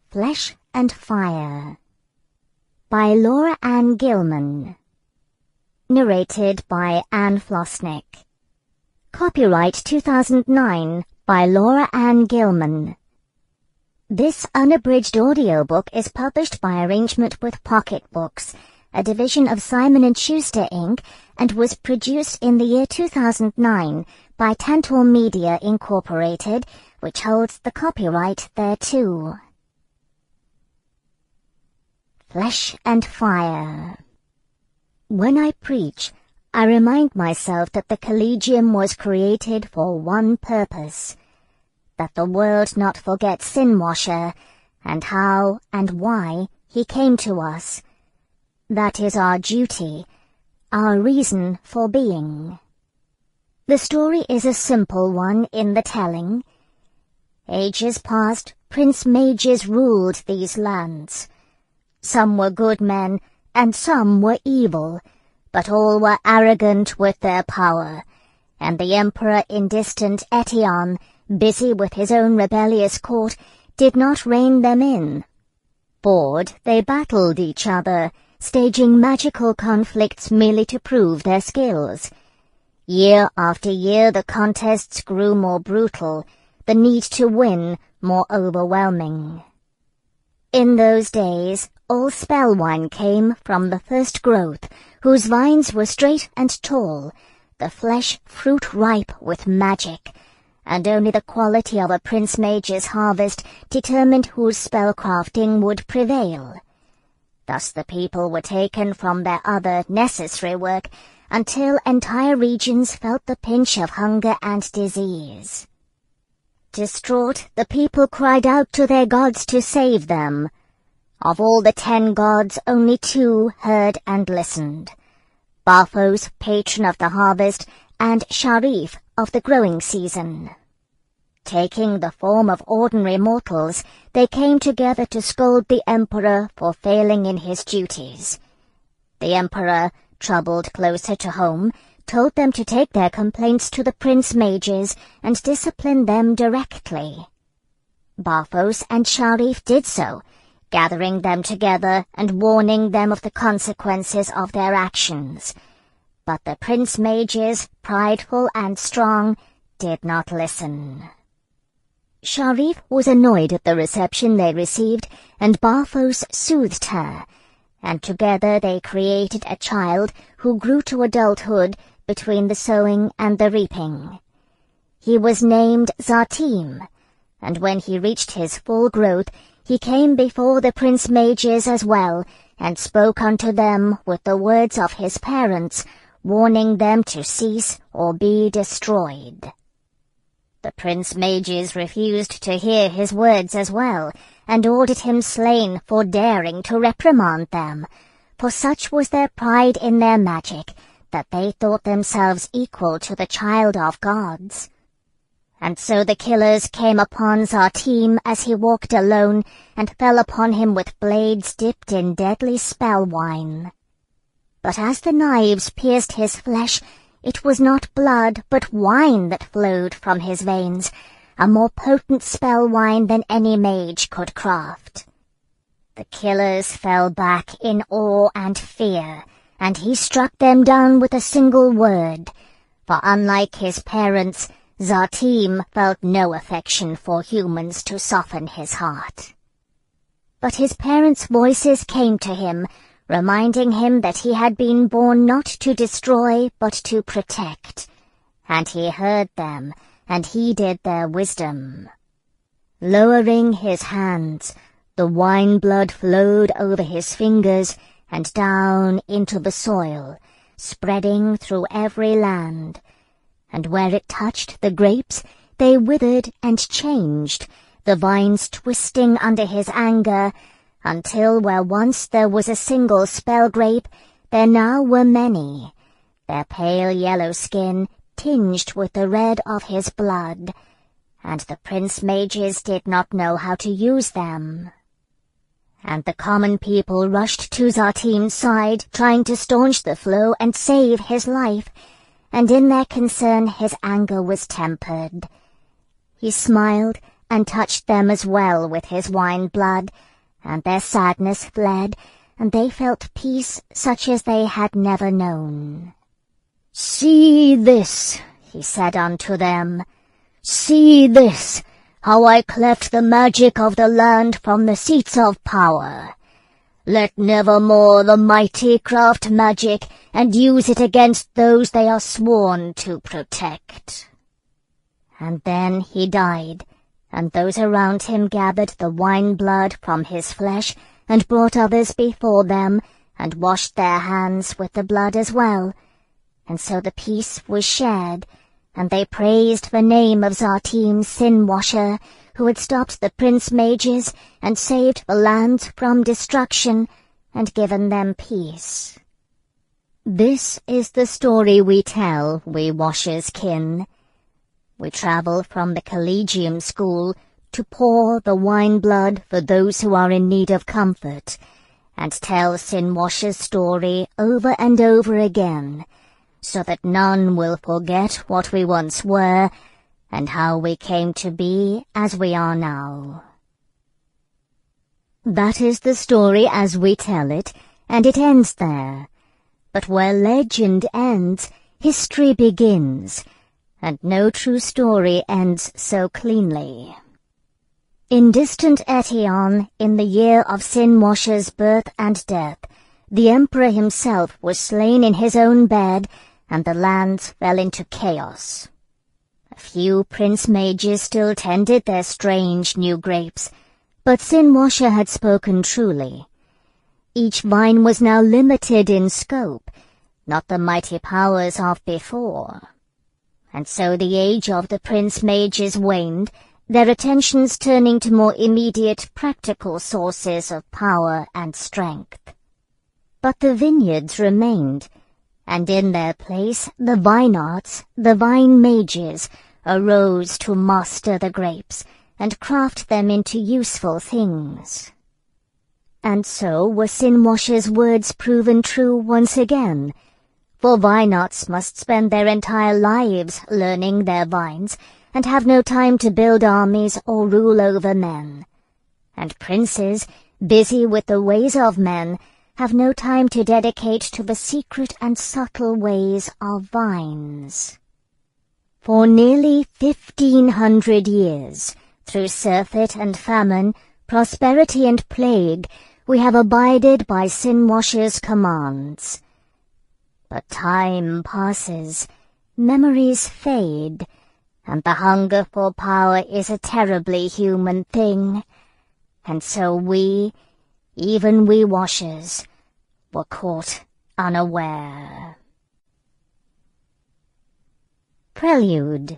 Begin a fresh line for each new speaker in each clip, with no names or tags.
Flesh and Fire by Laura Ann Gilman. Narrated by Anne Flosnik. Copyright 2009 by Laura Ann Gilman. This unabridged audiobook is published by arrangement with Pocket Books, a division of Simon & Schuster, Inc., and was produced in the year 2009 by Tantor Media, Incorporated, which holds the copyright thereto. Flesh and Fire. When I preach, I remind myself that the Collegium was created for one purpose, that the world not forget Sin-washer, and how and why he came to us. That is our duty, our reason for being. The story is a simple one in the telling. Ages past, prince mages ruled these lands. Some were good men, and some were evil, but all were arrogant with their power, and the emperor in distant Etion, busy with his own rebellious court, did not rein them in. Bored, they battled each other, staging magical conflicts merely to prove their skills. Year after year the contests grew more brutal, the need to win more overwhelming. In those days, all spell wine came from the first growth, whose vines were straight and tall, the flesh fruit ripe with magic, and only the quality of a prince mage's harvest determined whose spellcrafting would prevail. Thus the people were taken from their other necessary work, until entire regions felt the pinch of hunger and disease. Distraught, the people cried out to their gods to save them. Of all the 10 gods, only 2 heard and listened. Baphos, patron of the harvest, and Sharif of the growing season. Taking the form of ordinary mortals, they came together to scold the emperor for failing in his duties. The emperor, troubled closer to home, told them to take their complaints to the prince mages and discipline them directly. Baphos and Sharif did so, gathering them together and warning them of the consequences of their actions. But the prince mages, prideful and strong, did not listen. Sharif was annoyed at the reception they received, and Baphos soothed her, and together they created a child who grew to adulthood between the sowing and the reaping. He was named Zartim, and when he reached his full growth, he came before the prince mages as well, and spoke unto them with the words of his parents, warning them to cease or be destroyed. The prince mages refused to hear his words as well, and ordered him slain for daring to reprimand them, for such was their pride in their magic, that they thought themselves equal to the child of gods. And so the killers came upon Zartim as he walked alone, and fell upon him with blades dipped in deadly spell wine. But as the knives pierced his flesh, it was not blood but wine that flowed from his veins, a more potent spell wine than any mage could craft. The killers fell back in awe and fear, and he struck them down with a single word, for unlike his parents, Zartim felt no affection for humans to soften his heart. But his parents' voices came to him, reminding him that he had been born not to destroy but to protect, and he heard them and heeded their wisdom. Lowering his hands, the wine blood flowed over his fingers and down into the soil, spreading through every land, and where it touched the grapes, they withered and changed, the vines twisting under his anger, until where once there was a single spell grape, there now were many, their pale yellow skin tinged with the red of his blood, and the prince mages did not know how to use them. And the common people rushed to Zartim's side, trying to staunch the flow and save his life, and in their concern his anger was tempered. He smiled and touched them as well with his wine blood, and their sadness fled, and they felt peace such as they had never known. "See this," he said unto them, "see this, how I cleft the magic of the land from the seats of power. Let nevermore the mighty craft magic, and use it against those they are sworn to protect." And then he died, and those around him gathered the wine blood from his flesh, and brought others before them, and washed their hands with the blood as well. And so the peace was shared, and they praised the name of Zartim's sin-washer, who had stopped the prince mages, and saved the land from destruction, and given them peace. This is the story we tell, we washers' kin. We travel from the Collegium School to pour the wine blood for those who are in need of comfort, and tell Sin-Washer's story over and over again, so that none will forget what we once were, and how we came to be as we are now. That is the story as we tell it, and it ends there. But where legend ends, history begins, and no true story ends so cleanly. In distant Etion, in the year of Sin-Washer's birth and death, the emperor himself was slain in his own bed, and the land fell into chaos. A few prince mages still tended their strange new grapes, but Sin-Washer had spoken truly. Each vine was now limited in scope, not the mighty powers of before. And so the age of the prince mages waned, their attentions turning to more immediate practical sources of power and strength. But the vineyards remained, and in their place the vine arts, the vine mages, arose to master the grapes and craft them into useful things. And so were Sin-Washer's words proven true once again, for vine arts must spend their entire lives learning their vines, and have no time to build armies or rule over men. And princes, busy with the ways of men, have no time to dedicate to the secret and subtle ways of vines. For nearly 1,500 years, through surfeit and famine, prosperity and plague, we have abided by Sin-Washer's commands. But time passes, memories fade, and the hunger for power is a terribly human thing. And so we, even we washers, were caught unaware. Prelude.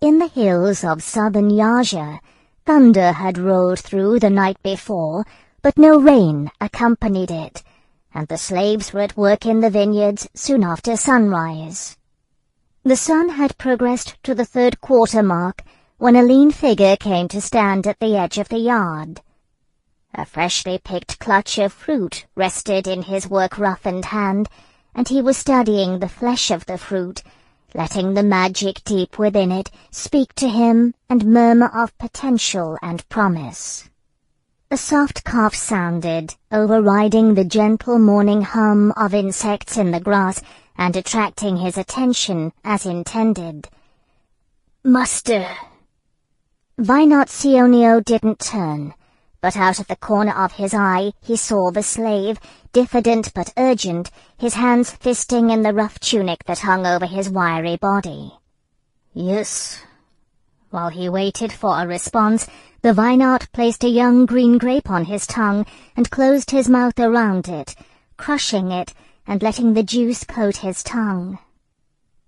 In the hills of southern Yaja, thunder had rolled through the night before, but no rain accompanied it, and the slaves were at work in the vineyards soon after sunrise. The sun had progressed to the 3rd quarter mark when a lean figure came to stand at the edge of the yard. A freshly picked clutch of fruit rested in his work-roughened hand, and he was studying the flesh of the fruit, letting the magic deep within it speak to him and murmur of potential and promise. A soft cough sounded, overriding the gentle morning hum of insects in the grass and attracting his attention as intended. "Master!" Vinazionio didn't turn, but out of the corner of his eye he saw the slave, diffident but urgent, his hands fisting in the rough tunic that hung over his wiry body. "Yes." While he waited for a response, the Vinart placed a young green grape on his tongue and closed his mouth around it, crushing it and letting the juice coat his tongue.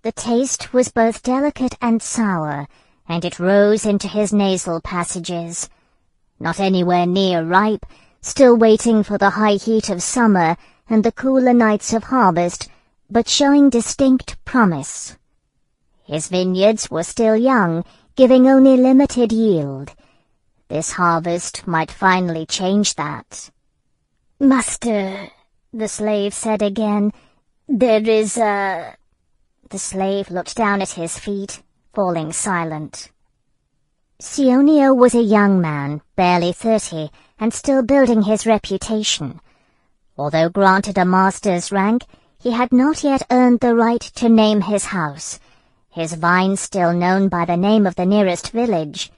The taste was both delicate and sour, and it rose into his nasal passages. Not anywhere near ripe, still waiting for the high heat of summer and the cooler nights of harvest, but showing distinct promise. His vineyards were still young, giving only limited yield. This harvest might finally change that. "Master," the slave said again, "there is a—" The slave looked down at his feet, falling silent. Sionio was a young man, barely 30, and still building his reputation. Although granted a master's rank, he had not yet earned the right to name his house, his vine still known by the name of the nearest village.